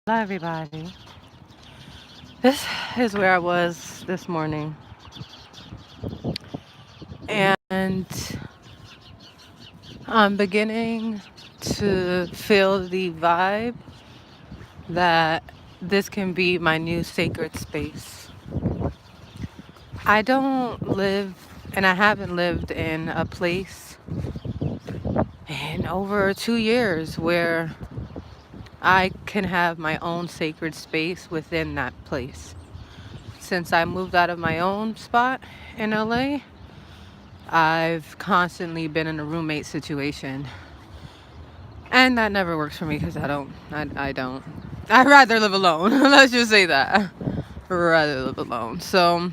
Hello, everybody. This is where I was this morning, and I'm beginning to feel the vibe that this can be my new sacred space. I don't live, and I haven't lived in a place in over 2 years where I can have my own sacred space within that place. Since I moved out of my own spot in LA, I've constantly been in a roommate situation. And that never works for me because I don't. I'd rather live alone. Let's just say that. Rather live alone. So,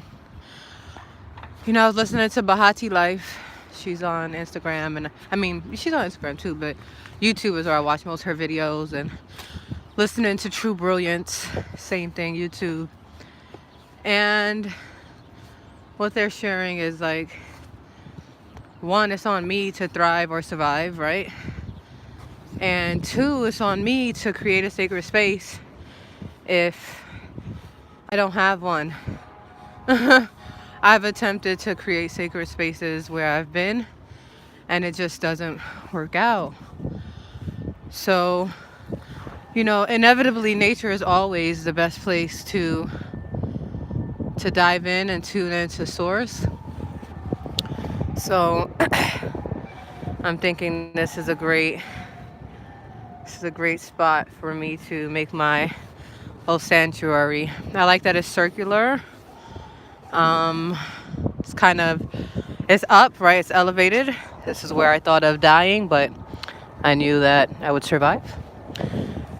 I was listening to Bahati Life. She's on Instagram. And I mean, she's on Instagram too, but YouTube is where I watch most of her videos. And listening to True Brilliance, same thing, YouTube. And what they're sharing is like, one, it's on me to thrive or survive, right? And two, it's on me to create a sacred space if I don't have one. I've attempted to create sacred spaces where I've been, and it just doesn't work out. So, inevitably, nature is always the best place to dive in and tune into source. So, I'm thinking this is a great spot for me to make my whole sanctuary. I like that it's circular. Um, it's up, right? It's elevated. This is where I thought of dying, but I knew that I would survive.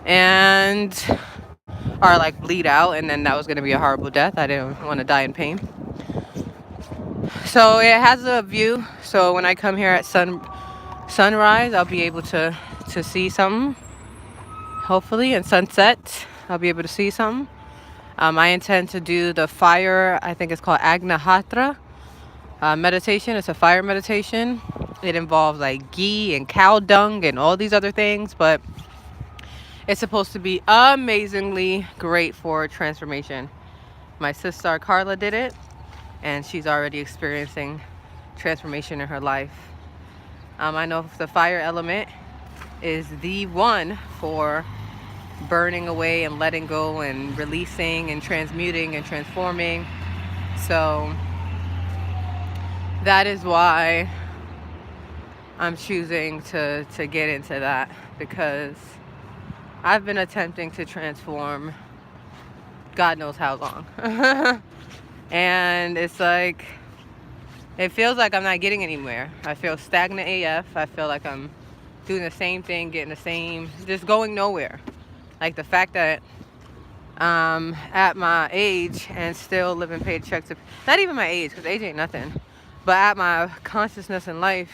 And, or like bleed out, and then that was going to be a horrible death. I didn't want to die in pain. So it has a view. So when I come here at sunrise, I'll be able to see something. Hopefully, and sunset, I'll be able to see something. I intend to do the fire, I think it's called Agnihatra meditation. It's a fire meditation. It involves like ghee and cow dung and all these other things, but it's supposed to be amazingly great for transformation. My sister Carla did it, and she's already experiencing transformation in her life. I know the fire element is the one for burning away and letting go and releasing and transmuting and transforming. So that is why I'm choosing to get into that, because I've been attempting to transform God knows how long. And it's like, it feels like I'm not getting anywhere. I feel stagnant AF. I feel like I'm doing the same thing, getting the same, just going nowhere. Like the fact that at my age and still living paycheck to, not even my age, because age ain't nothing, but at my consciousness in life,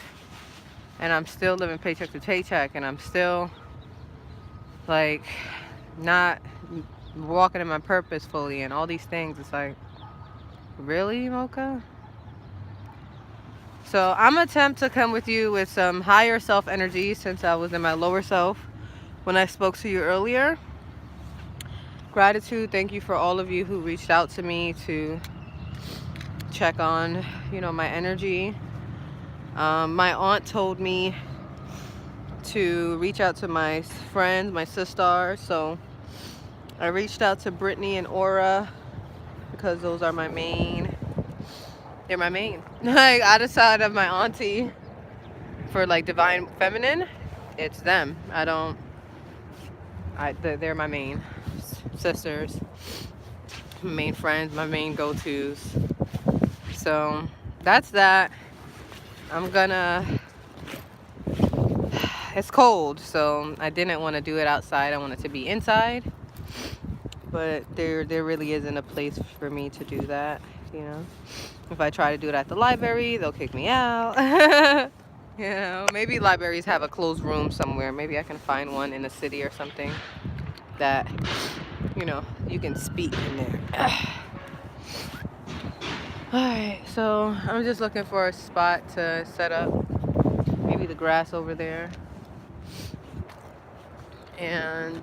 and I'm still living paycheck to paycheck, and I'm still like not walking in my purpose fully and all these things. It's like, really, Mocha? So I'm gonna attempt to come with you with some higher self energy, since I was in my lower self when I spoke to you earlier. Gratitude, thank you for all of you who reached out to me to check on, my energy. My aunt told me to reach out to my friends, my sisters. So I reached out to Brittany and Aura, because those are they're my main. Like, outside of my auntie for like divine feminine, it's them. They're my main sisters, my main friends, my main go-tos. So that's that. It's cold, so I didn't want to do it outside. I want it to be inside, but there really isn't a place for me to do that. If I try to do it at the library, they'll kick me out. Maybe libraries have a closed room somewhere. Maybe I can find one in the city or something that you can speak in there. Alright, so I'm just looking for a spot to set up. Maybe the grass over there. And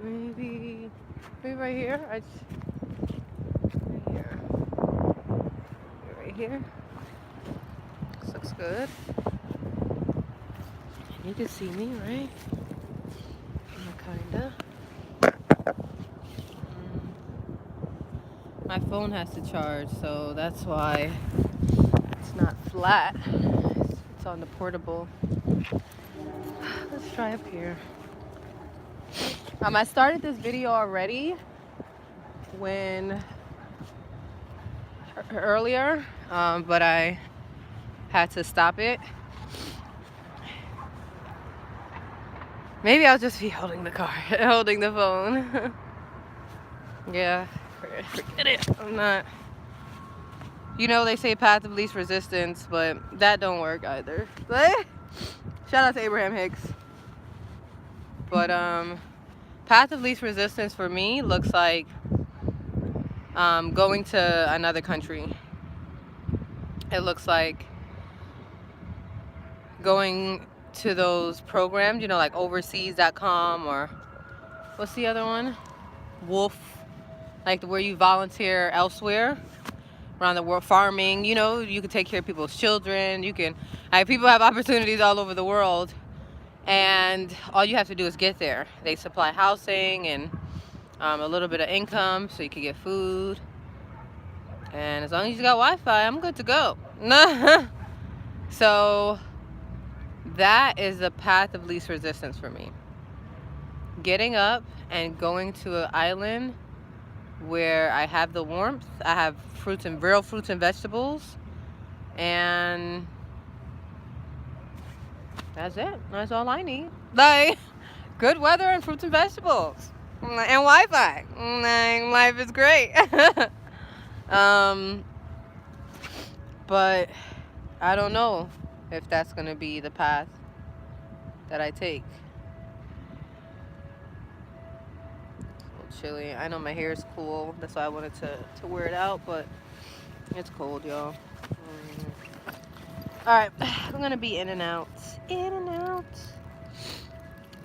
Maybe right here. Right here. Right here. This looks good. You can see me, right? Kinda. My phone has to charge, so that's why it's not flat. It's on the portable. Let's try up here. I started this video already earlier, but I had to stop it. Maybe I'll just be holding the phone. Yeah, forget it. I'm not. They say path of least resistance, but that don't work either. Shout out to Abraham Hicks. But path of least resistance for me looks like going to another country. It looks like going to those programs, like overseas.com, or what's the other one? Wolf, like where you volunteer elsewhere around the world, farming. You can take care of people's children. People have opportunities all over the world, and all you have to do is get there. They supply housing and a little bit of income so you can get food, and as long as you got Wi-Fi, I'm good to go. So that is the path of least resistance for me. Getting up and going to an island where I have the warmth, I have real fruits and vegetables, and that's it. That's all I need. Like, good weather and fruits and vegetables. And Wi-Fi. Life is great. But I don't know if that's going to be the path that I take. It's a little chilly. I know my hair is cool. That's why I wanted to wear it out, but it's cold, y'all. Alright, I'm going to be in and out.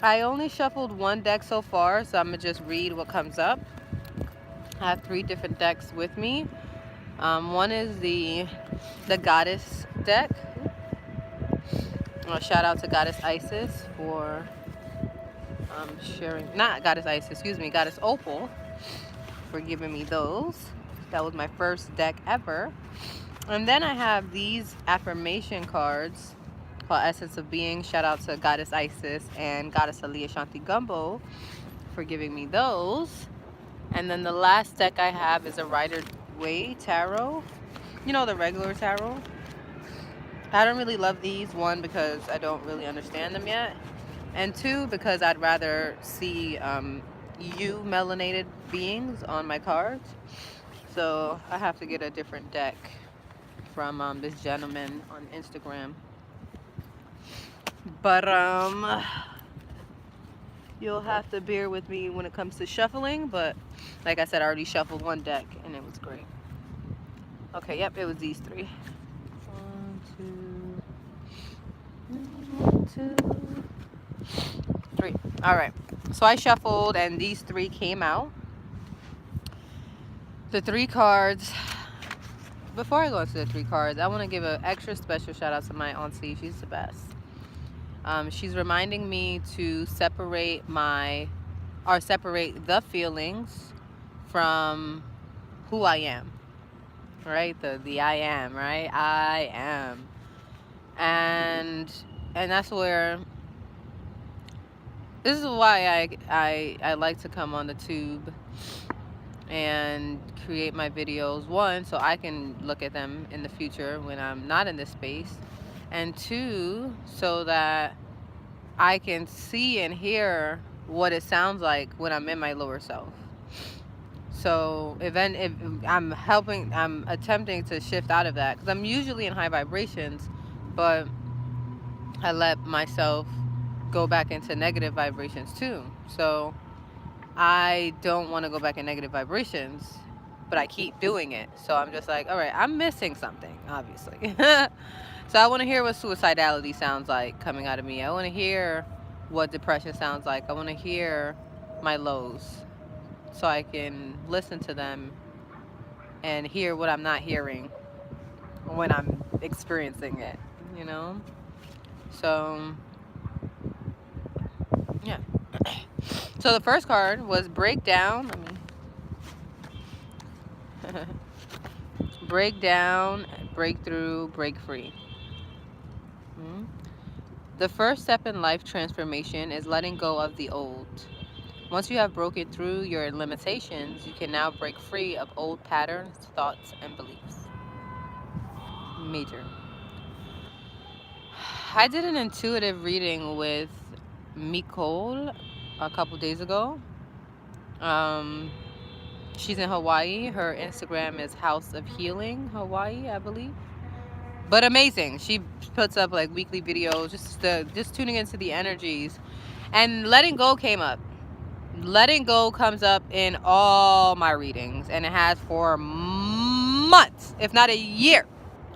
I only shuffled one deck so far, so I'm going to just read what comes up. I have 3 different decks with me. One is the Goddess deck. Shout out to Goddess Isis for sharing, not Goddess Isis, excuse me, Goddess Opal for giving me those. That was my first deck ever. And then I have these affirmation cards called Essence of Being. Shout out to Goddess Isis and Goddess Aliyah Shanti Gumbo for giving me those. And then the last deck I have is a Rider-Waite tarot. The regular tarot. I don't really love these. 1, because I don't really understand them yet. And 2, because I'd rather see you melanated beings on my cards. So I have to get a different deck from this gentleman on Instagram. But you'll have to bear with me when it comes to shuffling. But like I said, I already shuffled one deck and it was great. Okay, yep, it was these 3. 1, 2, 3. All right, so I shuffled and these 3 came out. The 3 cards. Before I go into the 3 cards, I want to give an extra special shout out to my auntie. She's the best. She's reminding me to separate the feelings from who I am. Right? The I am, right? I am. And that's where, this is why I like to come on the tube and create my videos. 1, so I can look at them in the future when I'm not in this space, and 2, so that I can see and hear what it sounds like when I'm in my lower self. So if I'm attempting to shift out of that, because I'm usually in high vibrations, but I let myself go back into negative vibrations too. So I don't want to go back in negative vibrations, but I keep doing it. So I'm just like, all right, I'm missing something, obviously. So I want to hear what suicidality sounds like coming out of me. I want to hear what depression sounds like. I want to hear my lows so I can listen to them and hear what I'm not hearing when I'm experiencing it, you know? So, yeah. So the first card was breakdown. Break down, break through, break free. Mhm. The first step in life transformation is letting go of the old. Once you have broken through your limitations, you can now break free of old patterns, thoughts, and beliefs. Major. I did an intuitive reading with Nicole a couple days ago. Um, she's in Hawaii. Her Instagram is House of Healing Hawaii, I believe. But amazing. She puts up like weekly videos, just tuning into the energies. And letting go came up. Letting go comes up in all my readings, and it has for months, if not a year.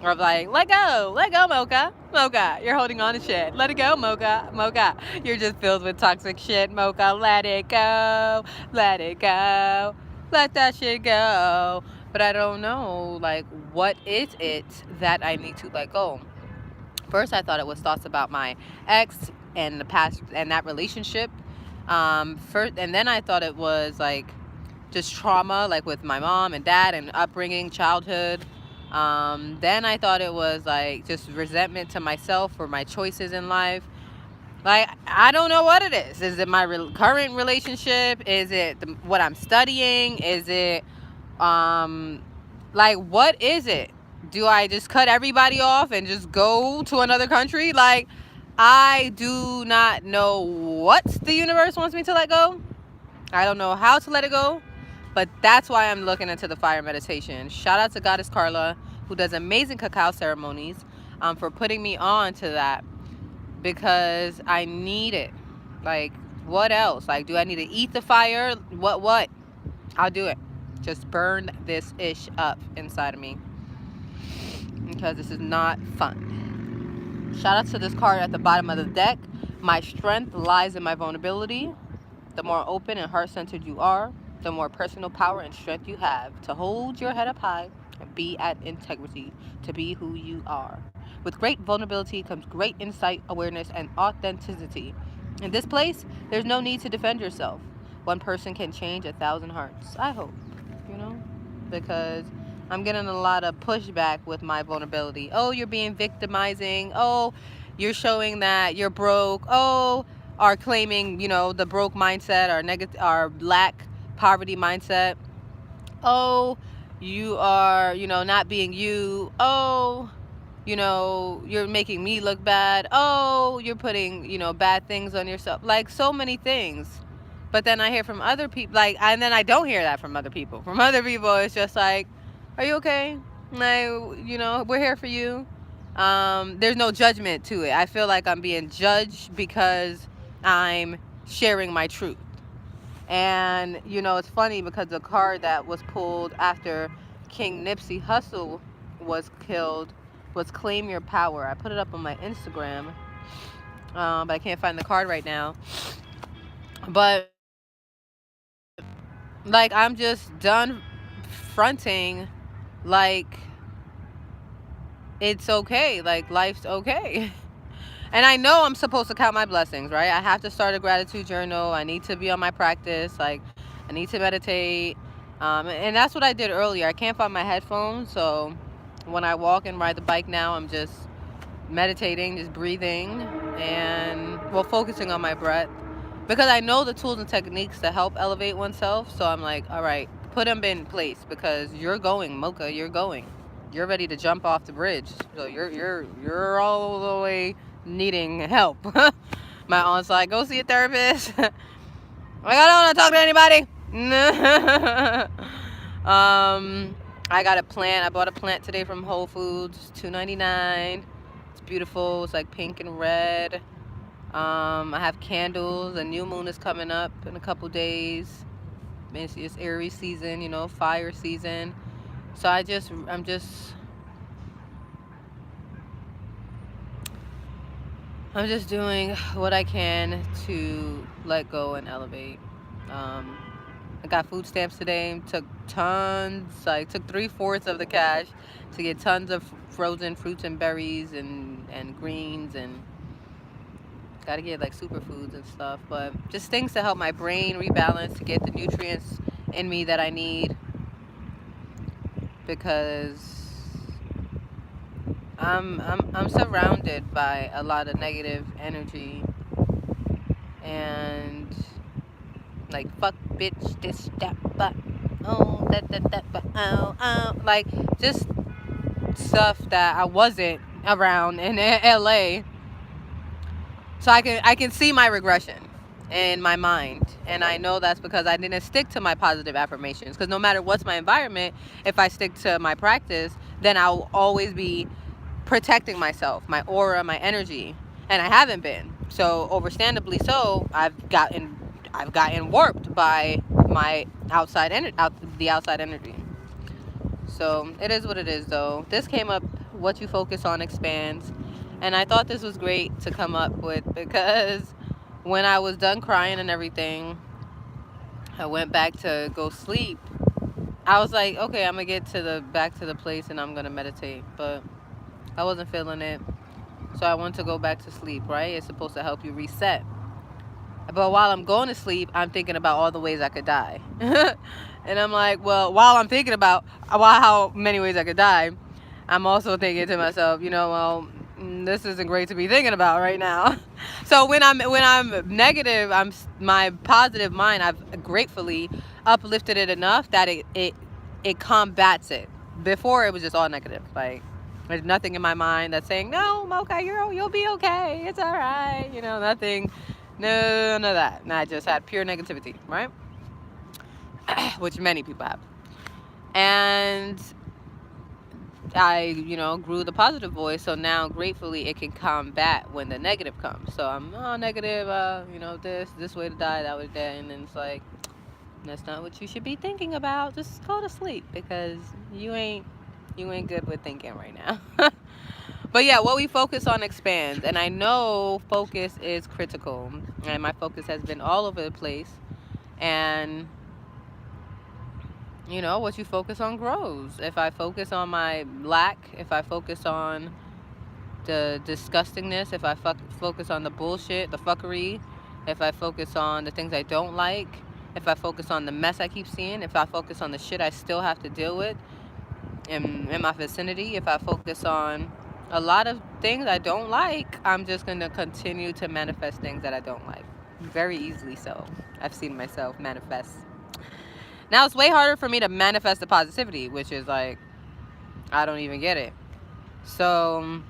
Or like, let go, Mocha. Mocha, you're holding on to shit. Let it go, Mocha. Mocha, you're just filled with toxic shit, Mocha. Let it go, let it go, let that shit go. But I don't know, like, what is it that I need to let go? First, I thought it was thoughts about my ex and the past and that relationship. First, and then I thought it was like just trauma, like with my mom and dad and upbringing, childhood. Then I thought it was like just resentment to myself for my choices in life. Like, I don't know what it is. Is it my current relationship? Is it what I'm studying? Is it, like, what is it? Do I just cut everybody off and just go to another country? Like, I do not know what the universe wants me to let go. I don't know how to let it go, but that's why I'm looking into the fire meditation. Shout out to Goddess Carla, who does amazing cacao ceremonies, for putting me on to that, because I need it. Like, what else? Like, do I need to eat the fire? What? I'll do it. Just burn this ish up inside of me, because this is not fun. Shout out to this card at the bottom of the deck. My strength lies in my vulnerability. The more open and heart-centered you are, the more personal power and strength you have to hold your head up high and be at integrity, to be who you are. With great vulnerability comes great insight, awareness, and authenticity. In this place, there's no need to defend yourself. One person can change 1,000 hearts. I hope, you know, because I'm getting a lot of pushback with my vulnerability. Oh, you're being victimizing. Oh, you're showing that you're broke. Oh, are claiming, the broke mindset, or negative, or lack poverty mindset. Oh, you are, not being you. Oh, you're making me look bad. Oh, you're putting, bad things on yourself. Like, so many things. But then I hear from other people, like, and then I don't hear that from other people. From other people, it's just like, are you okay? Like, we're here for you. There's no judgment to it. I feel like I'm being judged because I'm sharing my truth. And, it's funny because the card that was pulled after King Nipsey Hussle was killed was Claim Your Power. I put it up on my Instagram, but I can't find the card right now. But, like, I'm just done fronting like it's okay, like life's okay. And I know I'm supposed to count my blessings, right? I have to start a gratitude journal. I need to be on my practice. Like, I need to meditate. And that's what I did earlier. I can't find my headphones, so when I walk and ride the bike now, I'm just meditating, just breathing, and, well, focusing on my breath. Because I know the tools and techniques to help elevate oneself. So I'm like, all right, put them in place, because you're going, Mocha, you're going. You're ready to jump off the bridge. So you're all the way needing help. My aunt's like, go see a therapist. Like, I don't want to talk to anybody. I got a plant. I bought a plant today from Whole Foods, $2.99. It's beautiful. It's like pink and red. I have candles. A new moon is coming up in a couple days. It's Aries season, fire season. So I'm just doing what I can to let go and elevate. I got food stamps today. Took tons, like took 3/4 of the cash to get tons of frozen fruits and berries and greens, and gotta get like superfoods and stuff. But just things to help my brain rebalance, to get the nutrients in me that I need, because I'm surrounded by a lot of negative energy, and like fuck, bitch, this, that, but oh, that, but oh, like just stuff that I wasn't around in LA. So I can see my regression in my mind, and I know that's because I didn't stick to my positive affirmations. Because no matter what's my environment, if I stick to my practice, then I'll always be protecting myself, my aura, my energy, and I haven't been. So overstandably so, I've gotten warped by my the outside energy. So it is what it is, though. This came up, what you focus on expands. And I thought this was great to come up with, because when I was done crying and everything, I went back to go sleep. I was like, okay, I'm going to get back to the place and I'm going to meditate. But I wasn't feeling it. So I want to go back to sleep, right? It's supposed to help you reset. But while I'm going to sleep, I'm thinking about all the ways I could die. And I'm like, well, while I'm thinking about how many ways I could die, I'm also thinking to myself, well, this isn't great to be thinking about right now. So when I'm negative, my positive mind, I've gratefully uplifted it enough that it combats it. Before, it was just all negative. Like, there's nothing in my mind that's saying, no, Mocha, you'll be okay. It's all right. Nothing. None of that. And I just had pure negativity, right? Which many people have. And I, grew the positive voice. So now, gratefully, it can combat when the negative comes. So I'm negative, this way to die, that way to die. And then it's like, that's not what you should be thinking about. Just go to sleep, because you ain't good with thinking right now. But yeah, what we focus on expands. And I know focus is critical. And my focus has been all over the place. And, what you focus on grows. If I focus on my lack, if I focus on the disgustingness, if I focus on the bullshit, the fuckery, if I focus on the things I don't like, if I focus on the mess I keep seeing, if I focus on the shit I still have to deal with in my vicinity, if I focus on a lot of things I don't like, I'm just going to continue to manifest things that I don't like. Very easily so. I've seen myself manifest. Now, it's way harder for me to manifest the positivity, which is like, I don't even get it. So,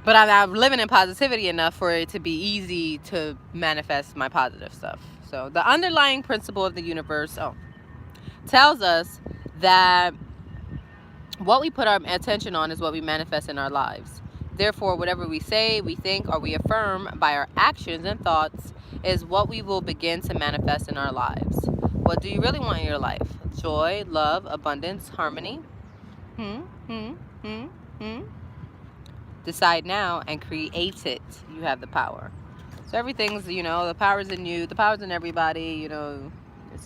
but I'm living in positivity enough for it to be easy to manifest my positive stuff. So the underlying principle of the universe tells us that what we put our attention on is what we manifest in our lives. Therefore, whatever we say, we think, or we affirm by our actions and thoughts is what we will begin to manifest in our lives. What do you really want in your life? Joy, love, abundance, harmony? Decide now and create it. You have the power. So everything's, the power's in you. The power's in everybody,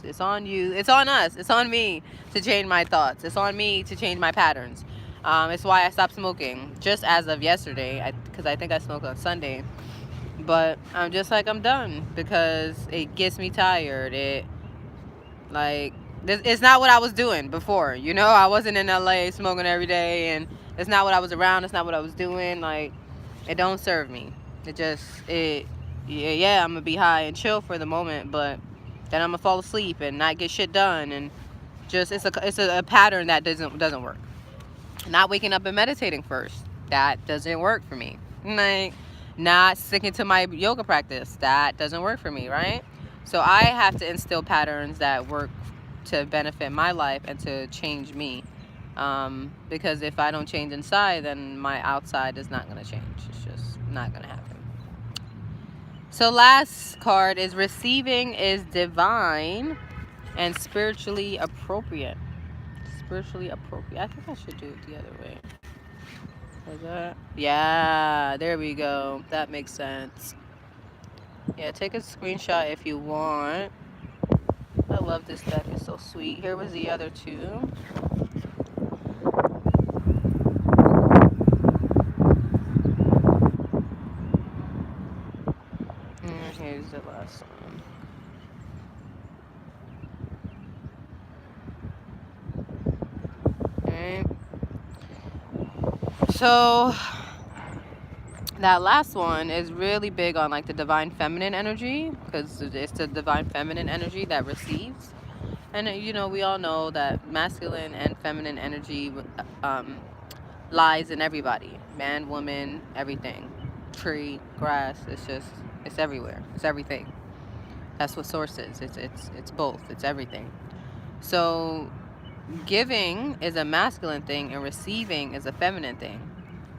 It's on you. It's on us. It's on me to change my thoughts. It's on me to change my patterns. It's why I stopped smoking just as of yesterday, because I think I smoked on Sunday. But I'm just like, I'm done, because it gets me tired. It's not what I was doing before. I wasn't in LA smoking every day, and it's not what I was around. It's not what I was doing. Like, it don't serve me. Yeah, I'm gonna be high and chill for the moment, but then I'm gonna fall asleep and not get shit done, and just it's a pattern that doesn't work. Not waking up and meditating first, that doesn't work for me. Like, not sticking to my yoga practice, that doesn't work for me, right? So I have to instill patterns that work to benefit my life and to change me, because if I don't change inside, then my outside is not going to change. It's just not going to happen. So last card is receiving is divine and spiritually appropriate. Spiritually appropriate. I think I should do it the other way. Yeah, there we go. That makes sense. Yeah, take a screenshot if you want. I love this deck. It's so sweet. Here was the other two. And here's the last one. Alright. So that last one is really big on like the divine feminine energy, because it's the divine feminine energy that receives. And you know, we all know that masculine and feminine energy lies in everybody. Man, woman, everything. Tree, grass, it's everywhere. It's everything. That's what source is. It's both. It's everything. So giving is a masculine thing and receiving is a feminine thing.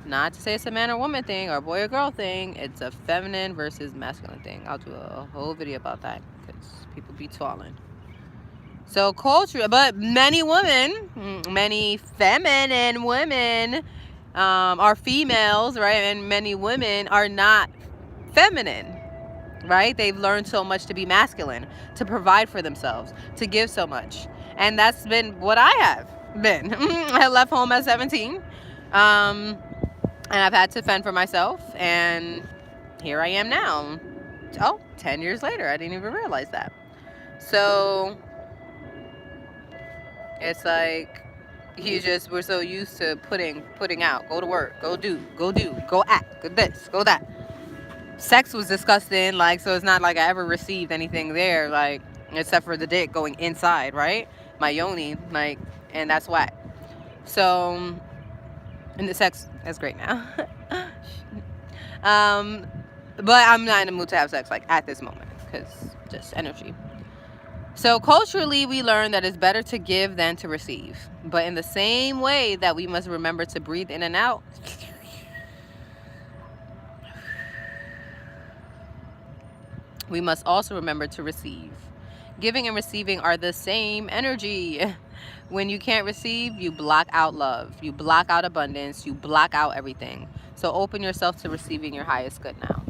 Not to say it's a man or woman thing or boy or girl thing. It's a feminine versus masculine thing. I'll do a whole video about that because people be twirling. So culture, but many women, many feminine women are females, right? And many women are not feminine, right? They've learned so much to be masculine, to provide for themselves, to give so much. And that's been what I have been. I left home at 17. And I've had to fend for myself, and here I am now. Oh, 10 years later. I didn't even realize that. So it's like we're so used to putting out, go to work, go do, go act, go this, go that. Sex was disgusting, like, so it's not like I ever received anything there, like, except for the dick going inside, right? My yoni, like, and that's whack. So, and the sex is great now. But I'm not in the mood to have sex, like, at this moment, because just energy. So culturally, we learn that it's better to give than to receive. But in the same way that we must remember to breathe in and out, we must also remember to receive. Giving and receiving are the same energy. When you can't receive, you block out love. You block out abundance. You block out everything. So open yourself to receiving your highest good now.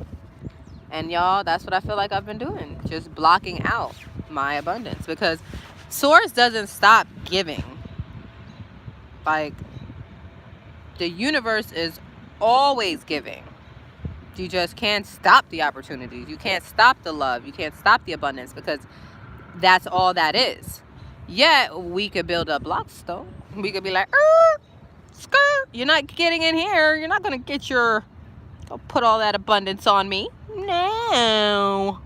And y'all, that's what I feel like I've been doing. Just blocking out my abundance. Because source doesn't stop giving. Like, the universe is always giving. You just can't stop the opportunities. You can't stop the love. You can't stop the abundance, because that's all that is. Yet we could build up blocks, though. We could be like, skirt, you're not getting in here. You're not gonna get your, don't put all that abundance on me. No,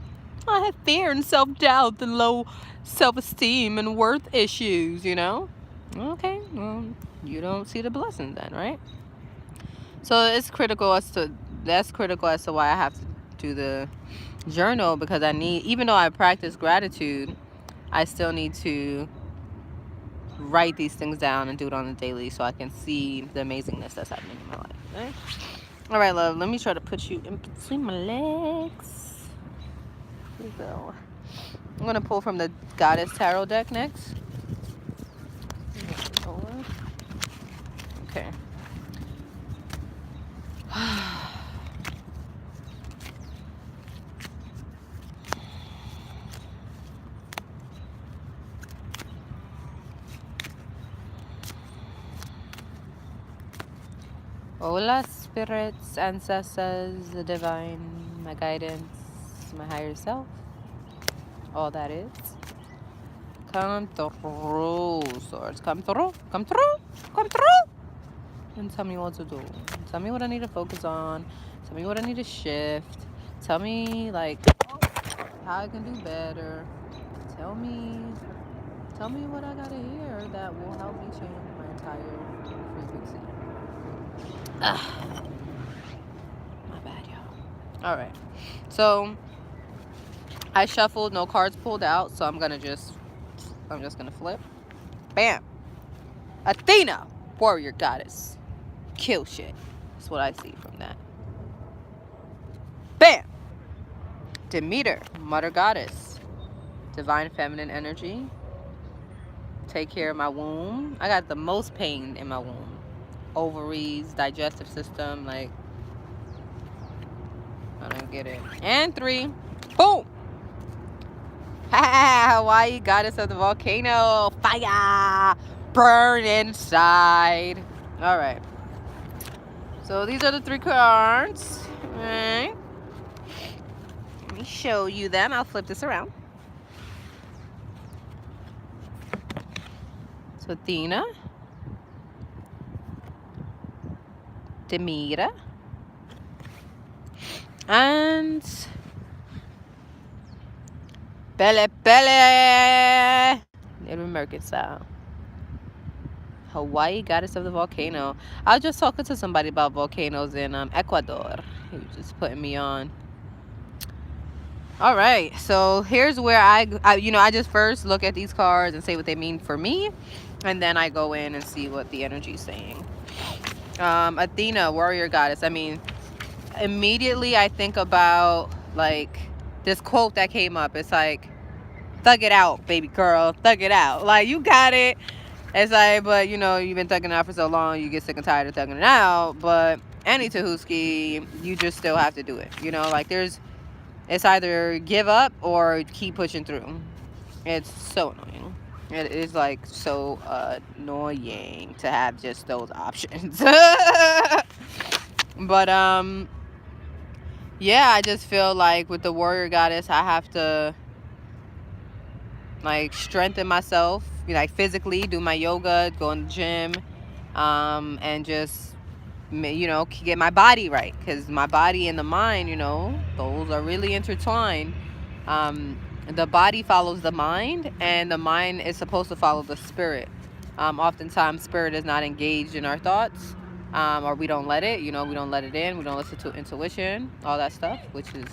I have fear and self-doubt and low self-esteem and worth issues, you know. Okay, well, you don't see the blessing then, right? So it's critical as to, that's critical as to why I have to do the journal, because I need, even though I practice gratitude, I still need to write these things down and do it on a daily so I can see the amazingness that's happening in my life. Right? All right, love, let me try to put you in between my legs. Here we go. I'm going to pull from the Goddess Tarot deck next. Okay. Hola, spirits, ancestors, the divine, my guidance, my higher self, all that is. Come through, swords. Come through, come through, come through. And tell me what to do. Tell me what I need to focus on. Tell me what I need to shift. Tell me, like, how I can do better. Tell me what I gotta hear that will help me change my entire frequency. My bad, y'all. All right. So I shuffled, no cards pulled out, so I'm just gonna flip. Bam. Athena, warrior goddess. Kill shit. That's what I see from that. Bam. Demeter, mother goddess. Divine feminine energy. Take care of my womb. I got the most pain in my womb. Ovaries, digestive system, like, I don't get it. And 3, Boom. Hawaii, goddess of the volcano. Fire. Burn inside. All right. So these are the 3 cards. All right. Let me show you them. I'll flip this around. So Athena, Demeter, and Bele Bele. Native American style. Hawaii, goddess of the volcano. I was just talking to somebody about volcanoes in Ecuador. He was just putting me on. All right, so here's where I just first look at these cards and say what they mean for me, and then I go in and see what the energy is saying. Athena, warrior goddess. I mean, immediately I think about like this quote that came up. It's like, thug it out, baby girl, thug it out. Like, you got it. It's like, but you've been thugging it out for so long, you get sick and tired of thugging it out. But any Tahuski, you just still have to do it. Like it's either give up or keep pushing through. It's so annoying. It is like so annoying to have just those options. But yeah, I just feel like with the warrior goddess, I have to like strengthen myself, like physically, do my yoga, go in the gym, and just get my body right, because my body and the mind, those are really intertwined. The body follows the mind, and the mind is supposed to follow the spirit. Oftentimes spirit is not engaged in our thoughts, or we don't let it, we don't let it in, we don't listen to intuition, all that stuff, which is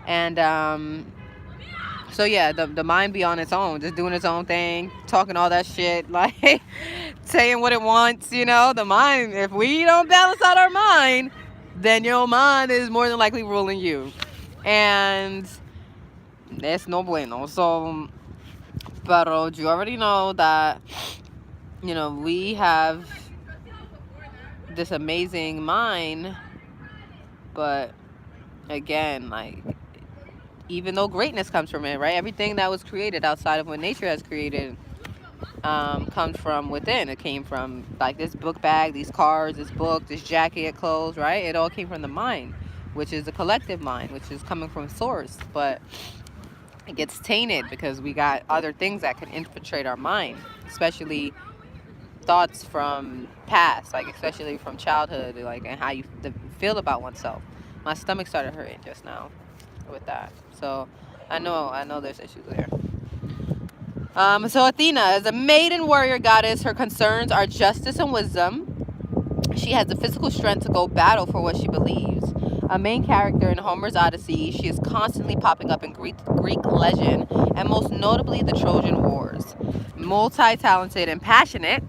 and so yeah, the mind be on its own, just doing its own thing, talking all that shit, like saying what it wants, the mind. If we don't balance out our mind, then your mind is more than likely ruling you. And that's no bueno. So, pero you already know that, we have this amazing mind, but again, like, even though greatness comes from it, right? Everything that was created outside of what nature has created comes from within. It came from like this book bag, these cars, this book, this jacket, clothes, right? It all came from the mind, which is the collective mind, which is coming from source. But it gets tainted because we got other things that can infiltrate our mind, especially thoughts from past, like especially from childhood, like, and how you feel about oneself. My stomach started hurting just now with that, so I know there's issues there. So Athena is a maiden warrior goddess. Her concerns are justice and wisdom. She has the physical strength to go battle for what she believes. A main character in Homer's Odyssey, she is constantly popping up in Greek legend, and most notably the Trojan Wars. Multi-talented and passionate,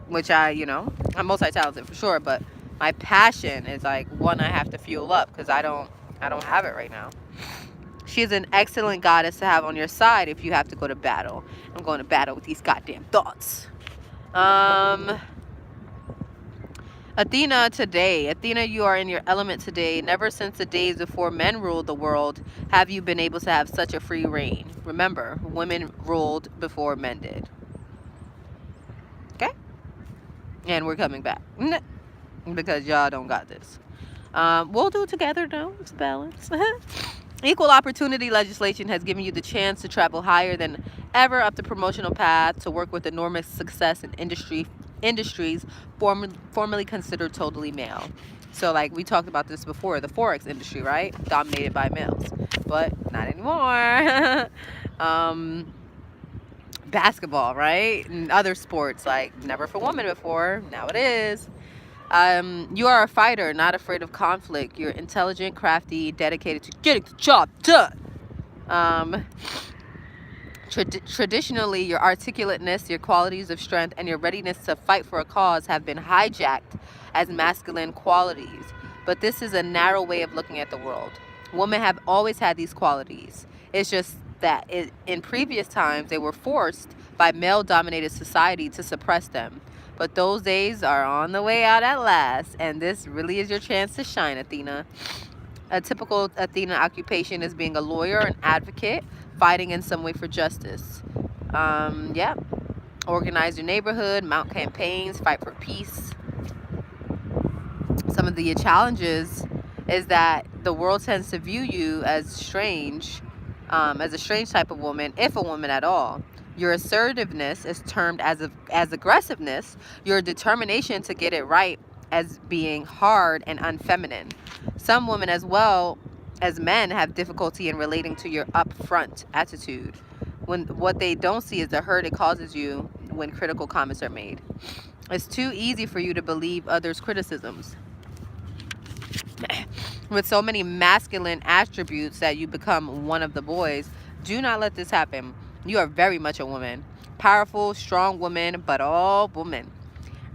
which I'm multi-talented for sure, but my passion is like one I have to fuel up, because I don't have it right now. She is an excellent goddess to have on your side if you have to go to battle. I'm going to battle with these goddamn thoughts. Athena today. Athena, you are in your element today. Never since the days before men ruled the world have you been able to have such a free reign. Remember, women ruled before men did. Okay? And we're coming back. Because y'all don't got this. We'll do it together though. It's balance. Equal opportunity legislation has given you the chance to travel higher than ever up the promotional path, to work with enormous success in industries formerly considered totally male. So like we talked about this before, the Forex industry, right? Dominated by males, but not anymore. Basketball, right? And other sports, like never for women before, now it is. You are a fighter, not afraid of conflict. You're intelligent, crafty, dedicated to getting the job done. Traditionally, your articulateness, your qualities of strength, and your readiness to fight for a cause have been hijacked as masculine qualities. But this is a narrow way of looking at the world. Women have always had these qualities. It's just that in previous times, they were forced by male-dominated society to suppress them. But those days are on the way out at last, and this really is your chance to shine, Athena. A typical Athena occupation is being a lawyer, an advocate, fighting in some way for justice. Yeah. Organize your neighborhood, mount campaigns, fight for peace. Some of the challenges is that the world tends to view you as a strange type of woman, if a woman at all. Your assertiveness is termed as aggressiveness. Your determination to get it right as being hard and unfeminine. Some women, as well as men, have difficulty in relating to your upfront attitude. When what they don't see is the hurt it causes you when critical comments are made. It's too easy for you to believe others' criticisms. With so many masculine attributes that you become one of the boys, do not let this happen. You are very much a woman. Powerful, strong woman, but all woman.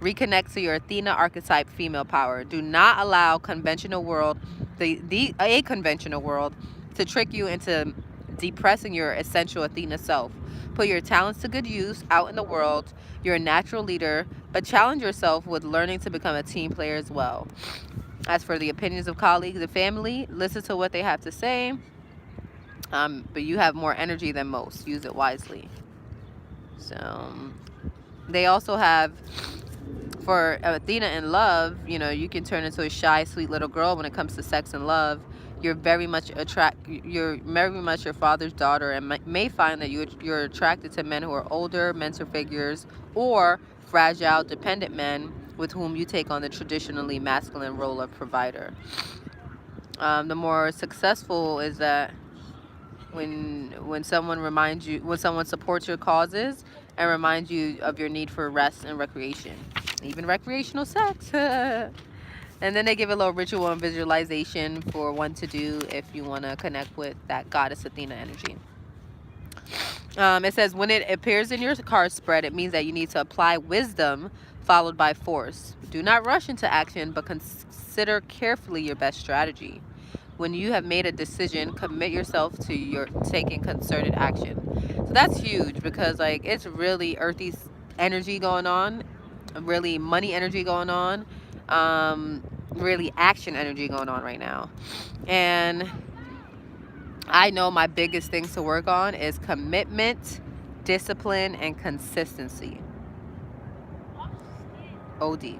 Reconnect to your Athena archetype female power. Do not allow conventional world, a conventional world, to trick you into depressing your essential Athena self. Put your talents to good use out in the world. You're a natural leader, but challenge yourself with learning to become a team player as well. As for the opinions of colleagues and family, listen to what they have to say. But you have more energy than most. Use it wisely. So they also have, for Athena in love, you can turn into a shy, sweet little girl when it comes to sex and love. You're very much your father's daughter, and may find that you're attracted to men who are older, mentor figures, or fragile, dependent men with whom you take on the traditionally masculine role of provider. The more successful is that when someone supports your causes and reminds you of your need for rest and recreation, even recreational sex. And then they give a little ritual and visualization for one to do if you want to connect with that goddess Athena energy. It says, when it appears in your card spread, it means that you need to apply wisdom followed by force. Do not rush into action, but consider carefully your best strategy. When you have made a decision, commit yourself to your taking concerted action. So that's huge, because it's really earthy energy going on, really money energy going on, really action energy going on right now. And I know my biggest things to work on is commitment, discipline, and consistency. OD.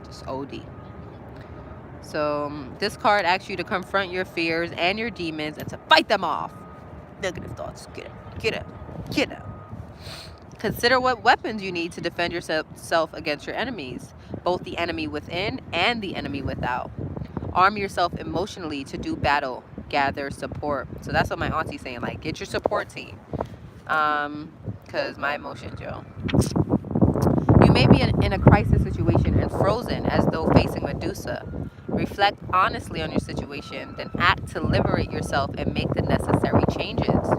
Just OD. So this card asks you to confront your fears and your demons and to fight them off. Negative thoughts. Get up. Consider what weapons you need to defend yourself against your enemies, both the enemy within and the enemy without. Arm yourself emotionally to do battle. Gather support. So that's what my auntie's saying. Get your support team. Because my emotions, yo. You may be in a crisis situation and frozen as though facing Medusa. Reflect honestly on your situation, then act to liberate yourself and make the necessary changes.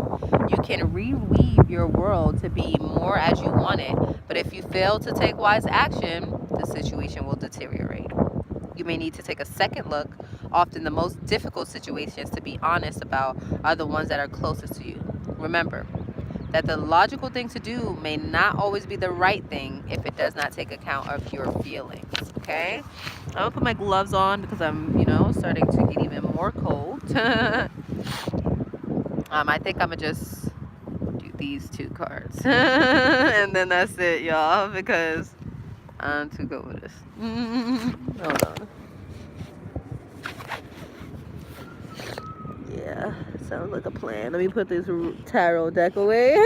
You can reweave your world to be more as you want it, but if you fail to take wise action, the situation will deteriorate. You may need to take a second look. Often the most difficult situations to be honest about are the ones that are closest to you. Remember that the logical thing to do may not always be the right thing if it does not take account of your feelings. Okay? I'm gonna put my gloves on because I'm, starting to get even more cold. I think I'm gonna just do these two cards. And then that's it, y'all, because I'm too good with this. Hold on. Yeah, sounds like a plan. Let me put this tarot deck away.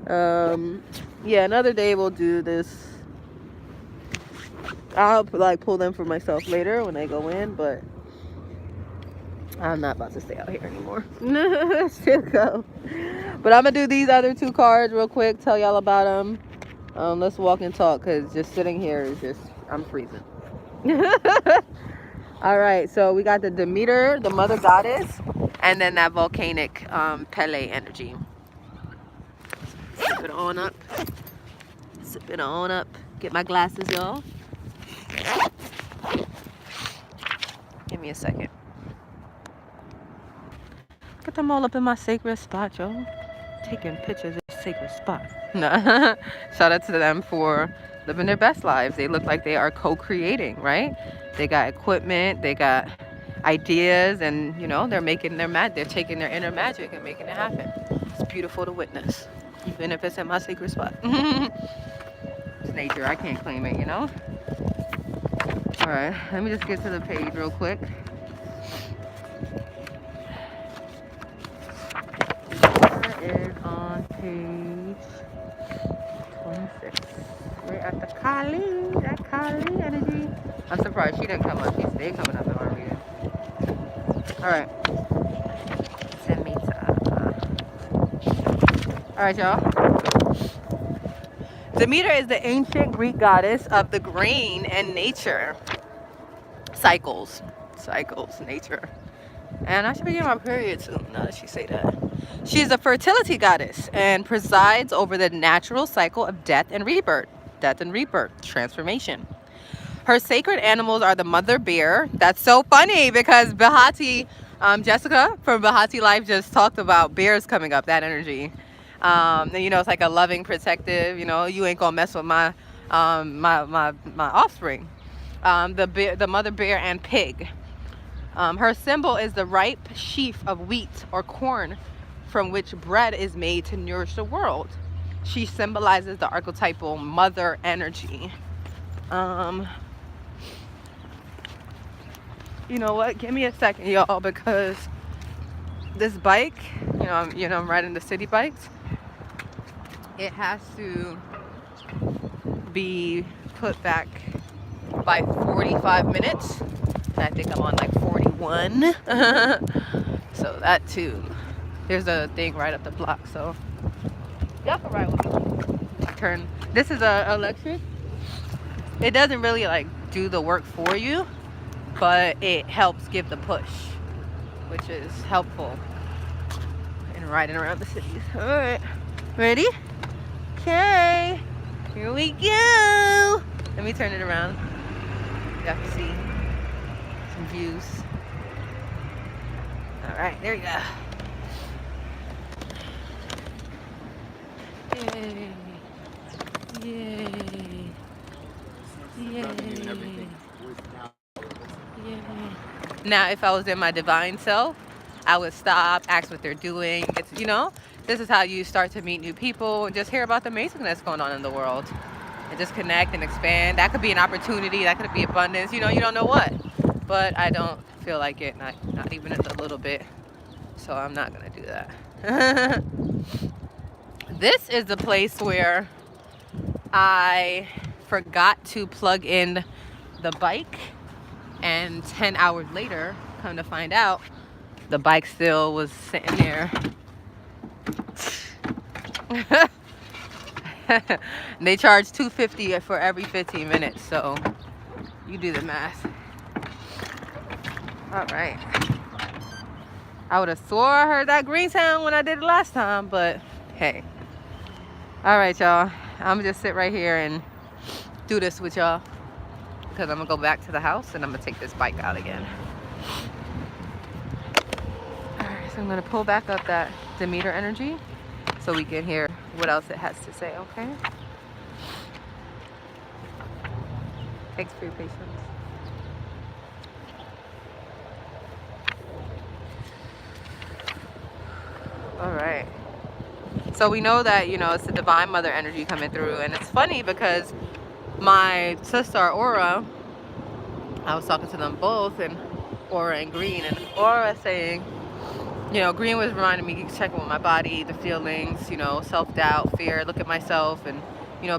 Yeah, another day we'll do this. I'll pull them for myself later when I go in, but I'm not about to stay out here anymore. Still go. But I'm gonna do these other two cards real quick, tell y'all about them. Let's walk and talk, because just sitting here is I'm freezing. All right, so we got the Demeter, the mother goddess, and then that volcanic Pele energy. Sip it on up. Sip it on up. Get my glasses, y'all. Give me a second. Get them all up in my sacred spot, y'all. Taking pictures of sacred spots. Nah. Shout out to them for living their best lives. They look like they are co-creating, right? They got equipment. They got ideas, and they're making they're taking their inner magic and making it happen. It's beautiful to witness, even if it's in my secret spot. It's nature, I can't claim it. All right, let me just get to the page real quick. That is on page 26. We're at the Kali energy. I'm surprised she didn't come up. She's stayed coming up in our reading. All right. All right, y'all. Demeter is the ancient Greek goddess of the grain and nature. Cycles, nature. And I should be getting my period soon, now that she say that. She is a fertility goddess and presides over the natural cycle of death and rebirth, transformation. Her sacred animals are the mother bear. That's so funny because Bahati, Jessica from Bahati Life just talked about bears coming up, that energy. And it's like a loving, protective, you ain't gonna mess with my my offspring. The mother bear and pig. Her symbol is the ripe sheaf of wheat or corn from which bread is made to nourish the world. She symbolizes the archetypal mother energy. You know what? Give me a second, y'all, because this bike, I'm riding the city bikes. It has to be put back by 45 minutes. And I think I'm on like 41. So that too. There's a thing right up the block, so y'all can ride with me. Turn. This is a electric. It doesn't really like do the work for you, but it helps give the push, which is helpful in riding around the cities. All right, ready? Okay, here we go. Let me turn it around. You have to see some views. All right, there you go. Yay! Yay! Yay! Yay! Now, if I was in my divine self, I would stop, ask what they're doing. This is how you start to meet new people and just hear about the amazing that's going on in the world. And just connect and expand. That could be an opportunity. That could be abundance. You don't know what. But I don't feel like it, not even a little bit. So I'm not going to do that. This is the place where I forgot to plug in the bike. And 10 hours later, come to find out, the bike still was sitting there. They charge $2.50 for every 15 minutes, so you do the math. All right. I would have swore I heard that green sound when I did it last time, but hey. All right, y'all. I'm gonna just sit right here and do this with y'all because I'm gonna go back to the house and I'm gonna take this bike out again. All right, so I'm gonna pull back up that Demeter energy so we can hear what else it has to say, okay? Thanks for your patience. All right. So we know that, it's the divine mother energy coming through. And it's funny because my sister, Aura, I was talking to them both, and Aura and Green. And Aura saying, Green was reminding me, checking with my body, the feelings, self-doubt, fear, look at myself and,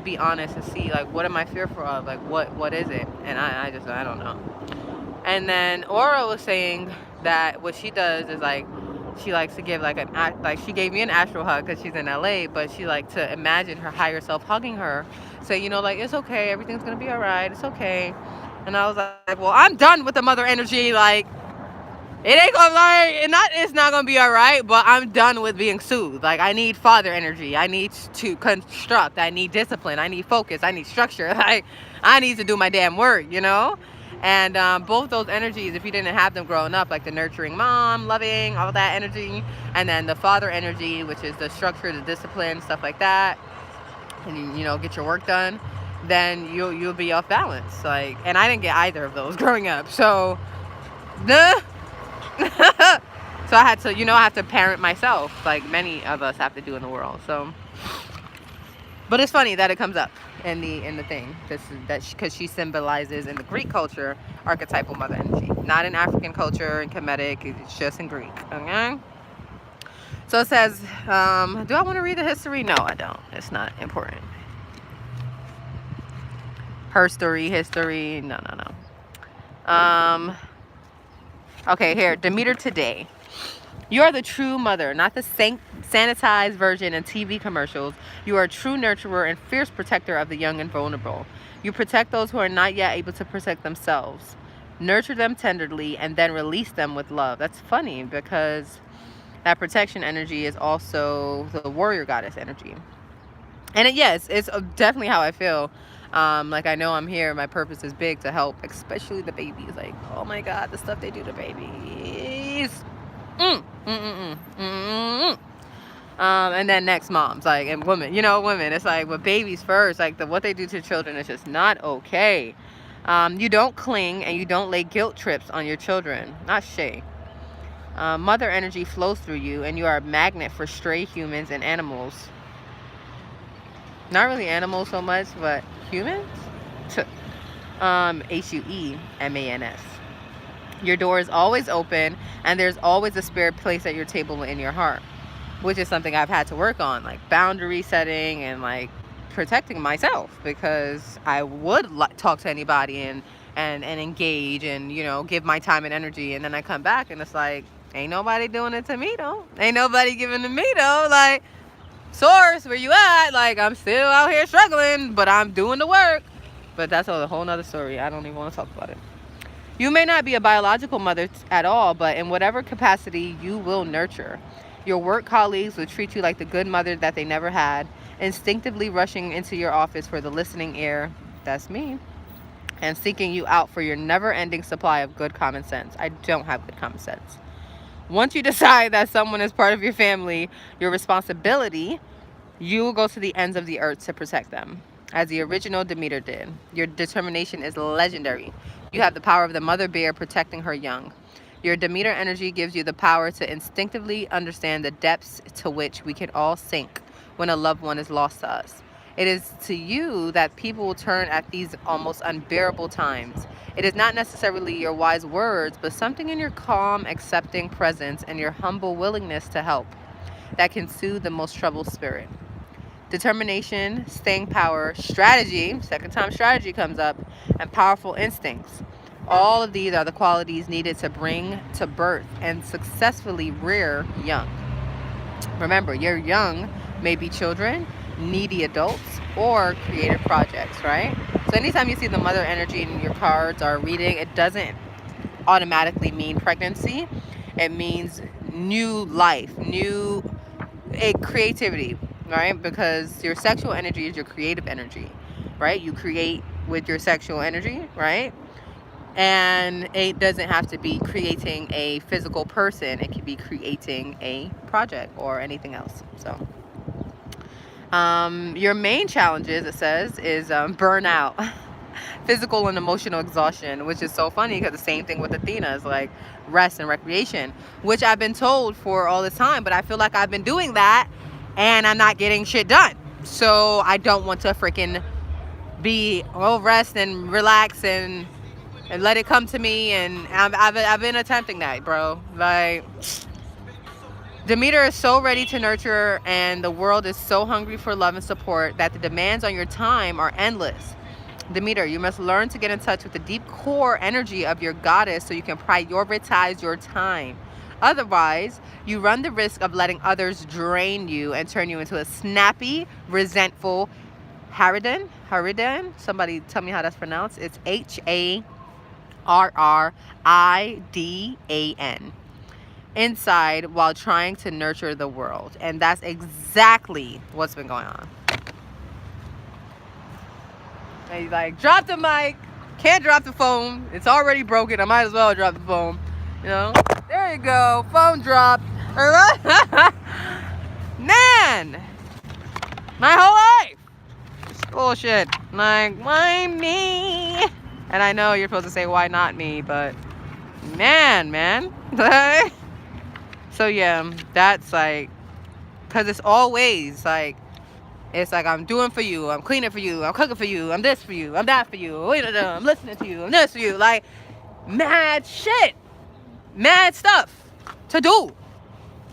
be honest and see, like, what am I fearful of? Like, what is it? And I don't know. And then Aura was saying that what she does is, like, she likes to give, like, she gave me an astral hug because she's in LA, but she liked to imagine her higher self hugging her. Say, like, it's okay, everything's going to be all right, it's okay. And I was like, well, I'm done with the mother energy, like, it ain't gonna it's not gonna be all right, but I'm done with being soothed. Like, I need father energy. I need to construct. I need discipline. I need focus. I need structure. Like, I need to do my damn work, And both those energies, if you didn't have them growing up, like the nurturing mom, loving, all that energy, and then the father energy, which is the structure, the discipline, stuff like that, and get your work done, then you'll be off balance. Like, and I didn't get either of those growing up, so Duh. So I had to, I have to parent myself, like many of us have to do in the world. So, but it's funny that it comes up in the thing. This is that because she symbolizes in the Greek culture archetypal mother energy, not in African culture and Kemetic. It's just in Greek. Okay. So it says, do I want to read the history? No, I don't. It's not important. Her story, history. No, no, no. Okay, here, Demeter today. You are the true mother, not the sanitized version in TV commercials. You are a true nurturer and fierce protector of the young and vulnerable. You protect those who are not yet able to protect themselves. Nurture them tenderly and then release them with love. That's funny because that protection energy is also the warrior goddess energy. And yes, it's definitely how I feel. Like I know I'm here. My purpose is big to help, especially the babies. Like, oh my God, the stuff they do to babies. And then next moms, like, and women, women. It's like with babies first, like what they do to children is just not okay. You don't cling and you don't lay guilt trips on your children. Not shay. Mother energy flows through you, and you are a magnet for stray humans and animals. Not really animals so much, but humans. HUEMANS. Your door is always open, and there's always a spare place at your table in your heart, which is something I've had to work on, like boundary setting and like protecting myself, because I would talk to anybody and engage and give my time and energy, and then I come back and it's like, ain't nobody doing it to me though. Ain't nobody giving to me though. Like, source, where you at? Like, I'm still out here struggling, but I'm doing the work. But that's a whole nother story. I don't even want to talk about it. You may not be a biological mother at all, but in whatever capacity, you will nurture. Your work colleagues will treat you like the good mother that they never had, instinctively rushing into your office for the listening ear, that's me, and seeking you out for your never-ending supply of good common sense. I don't have good common sense. Once you decide that someone is part of your family, your responsibility, you will go to the ends of the earth to protect them, as the original Demeter did. Your determination is legendary. You have the power of the mother bear protecting her young. Your Demeter energy gives you the power to instinctively understand the depths to which we can all sink when a loved one is lost to us. It is to you that people will turn at these almost unbearable times. It is not necessarily your wise words, but something in your calm, accepting presence and your humble willingness to help that can soothe the most troubled spirit. Determination, staying power, strategy, second time strategy comes up, and powerful instincts. All of these are the qualities needed to bring to birth and successfully rear young. Remember, your young may be children, needy adults, or creative projects, right? So anytime you see the mother energy in your cards or reading, it doesn't automatically mean pregnancy. It means new life, new creativity, right? Because your sexual energy is your creative energy, right? You create with your sexual energy, right? And it doesn't have to be creating a physical person. It could be creating a project or anything else. So your main challenges, it says, is burnout, physical and emotional exhaustion, which is so funny because the same thing with Athena is like rest and recreation, which I've been told for all this time, but I feel like I've been doing that and I'm not getting shit done. So I don't want to freaking be rest and relax and let it come to me. And I've been attempting that, bro. Like, Demeter is so ready to nurture, and the world is so hungry for love and support that the demands on your time are endless. Demeter, you must learn to get in touch with the deep core energy of your goddess so you can prioritize your time. Otherwise, you run the risk of letting others drain you and turn you into a snappy, resentful harridan. Somebody tell me how that's pronounced. It's HARRIDAN. Inside while trying to nurture the world. And that's exactly what's been going on. And he's like, drop the mic. Can't drop the phone. It's already broken. I might as well drop the phone. There you go. Phone dropped. Man. My whole life. It's bullshit. Like, why me? And I know you're supposed to say, why not me? But Man. So yeah, that's like, because it's always like, it's like, I'm doing for you, I'm cleaning for you, I'm cooking for you, I'm this for you, I'm that for you, I'm listening to you, I'm this for you. Like, mad shit, mad stuff to do.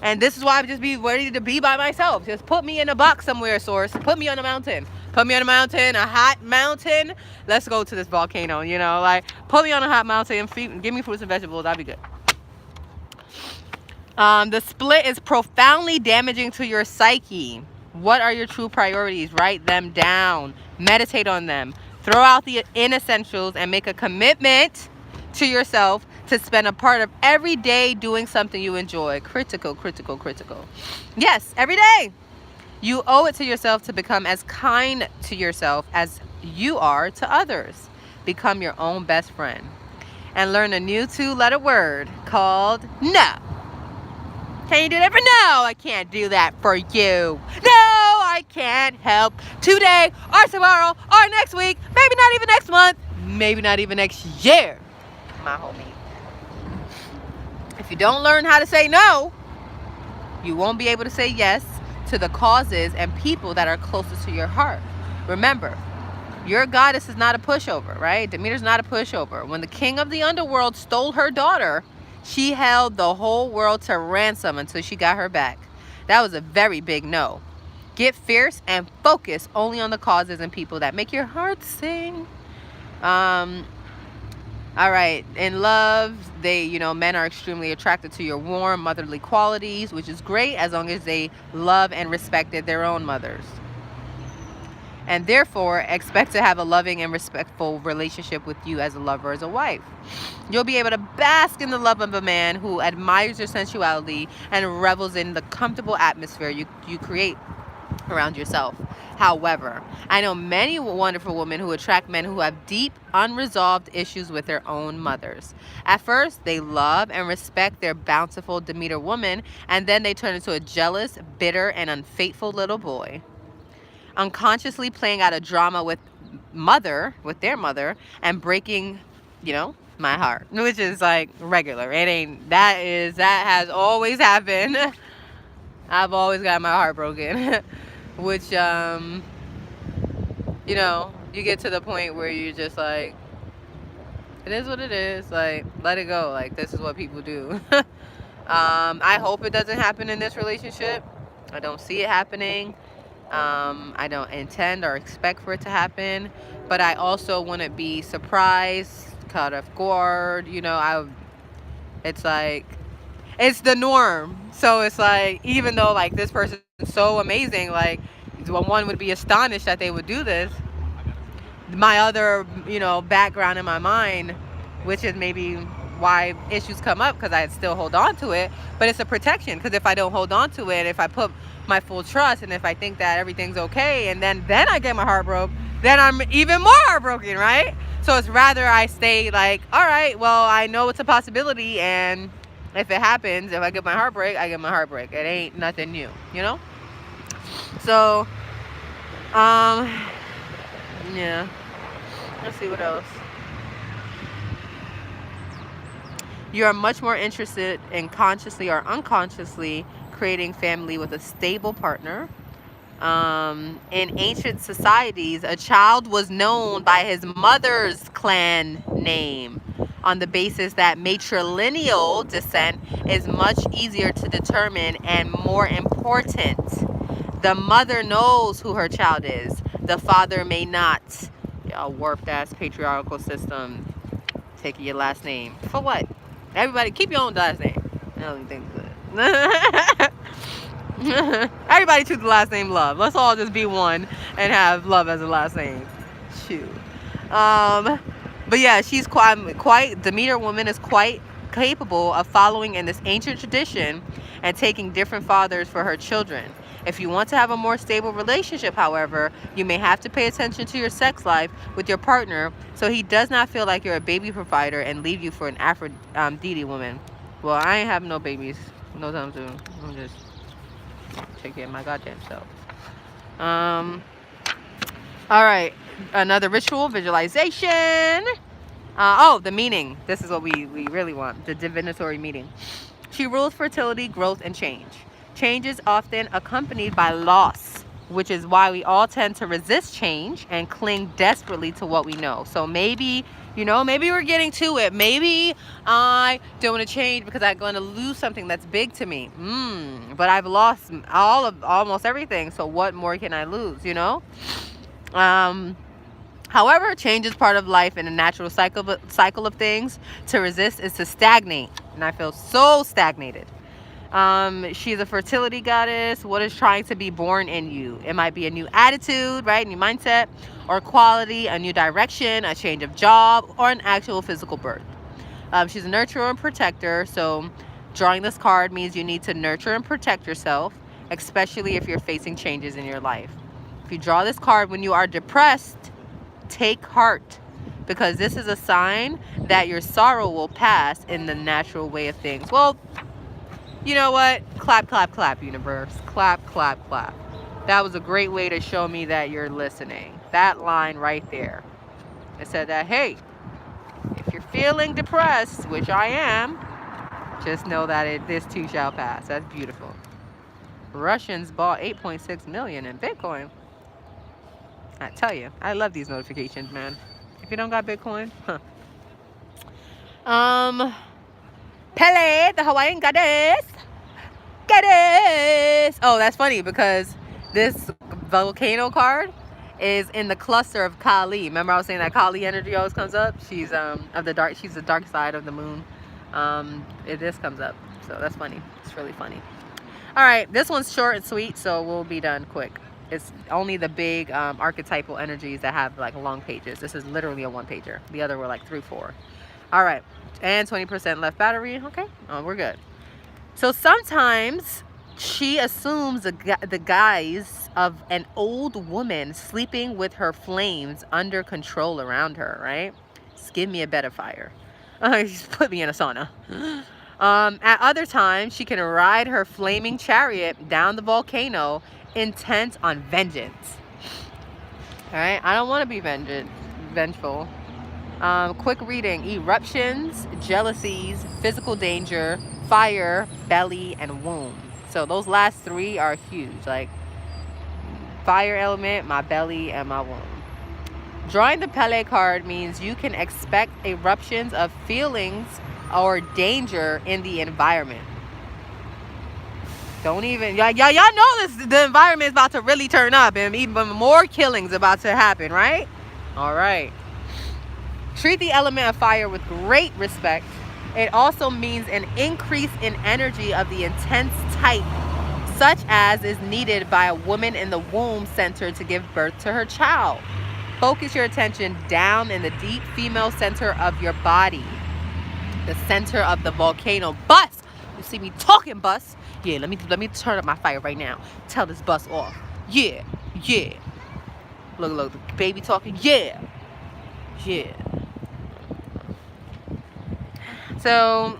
And this is why I'm just be ready to be by myself. Just put me in a box somewhere, source. Put me on a mountain. Put me on a mountain, a hot mountain. Let's go to this volcano, like, put me on a hot mountain, give me fruits and vegetables, I'll be good. The split is profoundly damaging to your psyche. What are your true priorities? Write them down. Meditate on them. Throw out the inessentials and make a commitment to yourself to spend a part of every day doing something you enjoy. Critical. Yes, every day. You owe it to yourself to become as kind to yourself as you are to others. Become your own best friend. And learn a new 2-letter word called no. Can you do that for no? I can't do that for you. No, I can't help today or tomorrow or next week. Maybe not even next month. Maybe not even next year. My homie. If you don't learn how to say no, you won't be able to say yes to the causes and people that are closest to your heart. Remember, your goddess is not a pushover, right? Demeter's not a pushover. When the king of the underworld stole her daughter, she held the whole world to ransom until she got her back. That was a very big no. Get fierce and focus only on the causes and people that make your heart sing. All right. In love, men are extremely attracted to your warm, motherly qualities, which is great as long as they love and respected their own mothers. And therefore, expect to have a loving and respectful relationship with you as a lover, as a wife. You'll be able to bask in the love of a man who admires your sensuality and revels in the comfortable atmosphere you create around yourself. However, I know many wonderful women who attract men who have deep, unresolved issues with their own mothers. At first, they love and respect their bountiful Demeter woman, and then they turn into a jealous, bitter, and unfaithful little boy. Unconsciously playing out a drama with their mother, and breaking, my heart, which is like regular. That has always happened. I've always got my heart broken, which, you get to the point where you're just like, it is what it is. Like, let it go. Like, this is what people do. I hope it doesn't happen in this relationship. I don't see it happening. I don't intend or expect for it to happen, but I also wouldn't be surprised, caught off guard. It's like, it's the norm. So it's like, even though like this person is so amazing, like one would be astonished that they would do this. My other, background in my mind, which is maybe why issues come up, because I still hold on to it, but it's a protection. Because if I don't hold on to it, if I put my full trust, and if I think that everything's okay, and then I get my heart broke, then I'm even more heartbroken, right? So it's rather I stay like, all right, well, I know it's a possibility, and if it happens, if I get my heart break, I get my heart break. It ain't nothing new, So, yeah. Let's see what else. You are much more interested in consciously or unconsciously creating family with a stable partner. In ancient societies, a child was known by his mother's clan name, on the basis that matrilineal descent is much easier to determine and more important. The mother knows who her child is. The father may not. A warped ass patriarchal system. Taking your last name. For what? Everybody keep your own last name. I don't think so. Everybody choose the last name Love. Let's all just be one and have Love as a last name. Shoot. But yeah, she's quite Demeter woman is quite capable of following in this ancient tradition and taking different fathers for her children. If you want to have a more stable relationship, however, you may have to pay attention to your sex life with your partner so he does not feel like you're a baby provider and leave you for an Aphrodite woman. Well, I ain't having no babies no time soon. I'm just taking care of my goddamn self. All right, another ritual, visualization. Oh, the meaning. This is what we really want. The divinatory meaning. She rules fertility, growth, and change. Change is often accompanied by loss, which is why we all tend to resist change and cling desperately to what we know. So maybe, maybe we're getting to it. Maybe I don't want to change because I'm going to lose something that's big to me. But I've lost almost everything. So what more can I lose, However, change is part of life and a natural cycle of things. To resist is to stagnate, and I feel so stagnated. She's a fertility goddess. What is trying to be born in you? It might be a new attitude, right? New mindset or quality, a new direction, a change of job, or an actual physical birth. She's a nurturer and protector. So drawing this card means you need to nurture and protect yourself, especially if you're facing changes in your life. If you draw this card when you are depressed, take heart, because this is a sign that your sorrow will pass in the natural way of things. Well, you know what? Clap, clap, clap, universe. Clap, clap, clap. That was a great way to show me that you're listening. That line right there. It said that, hey, if you're feeling depressed, which I am, just know that this too shall pass. That's beautiful. Russians bought 8.6 million in Bitcoin. I tell you, I love these notifications, man. If you don't got Bitcoin, Pele, the Hawaiian goddess. Oh, that's funny because this volcano card is in the cluster of Kali. Remember I was saying that Kali energy always comes up? She's she's the dark side of the moon. This comes up. So that's funny. It's really funny. All right, this one's short and sweet, so we'll be done quick. It's only the big archetypal energies that have like long pages. This is literally a one pager. The other were like 3, 4. All right, and 20% left battery. Okay, we're good. So sometimes she assumes the guise of an old woman sleeping with her flames under control around her, right? Just give me a bed of fire. Just put me in a sauna. At other times, she can ride her flaming chariot down the volcano, intent on vengeance. All right, I don't want to be vengeful. Quick reading: eruptions, jealousies, physical danger, fire, belly, and womb. So those last 3 are huge. Like fire element, my belly, and my womb. Drawing the Pele card means you can expect eruptions of feelings or danger in the environment. Don't even, y'all know the environment is about to really turn up and even more killings about to happen, right? All right. Treat the element of fire with great respect. It also means an increase in energy of the intense type, such as is needed by a woman in the womb center to give birth to her child. Focus your attention down in the deep female center of your body, the center of the volcano. Bus! You see me talking, bus? Yeah, let me turn up my fire right now. Tell this bus off. Yeah. Look, the baby talking. Yeah. So,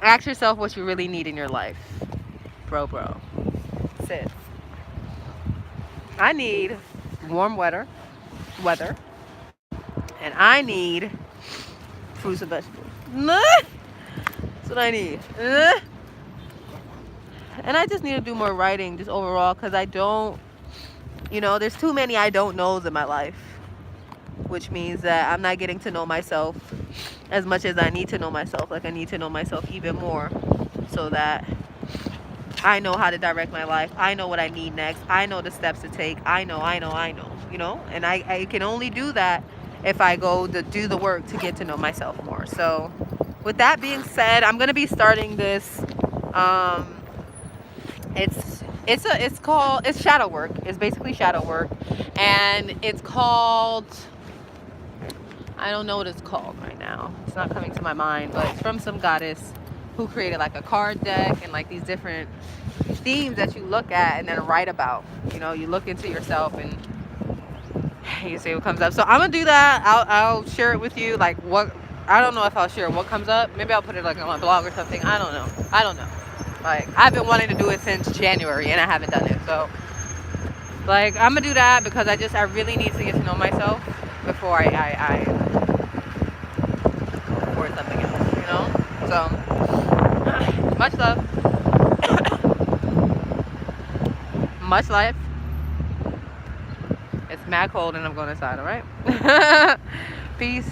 ask yourself what you really need in your life. Bro. Sis. I need warm weather. And I need fruits and vegetables. That's what I need. And I just need to do more writing just overall, because I don't, there's too many I don't knows in my life, which means that I'm not getting to know myself as much as I need to know myself. Like I need to know myself even more so that I know how to direct my life. I know what I need next. I know the steps to take. I know, and I can only do that if I go to do the work to get to know myself more. So with that being said, I'm going to be starting this, it's shadow work. It's basically shadow work, and it's called, I don't know what it's called right now. It's not coming to my mind, but it's from some goddess who created like a card deck and like these different themes that you look at and then write about. You look into yourself and you see what comes up. So I'm gonna do that. I'll share it with you. Like what, I don't know if I'll share what comes up. Maybe I'll put it like on my blog or something. I don't know. Like I've been wanting to do it since January and I haven't done it. So like I'm gonna do that because I really need to get to know myself before I find something else, you know? So, much love. Much life. It's mad cold and I'm going inside, alright? Peace.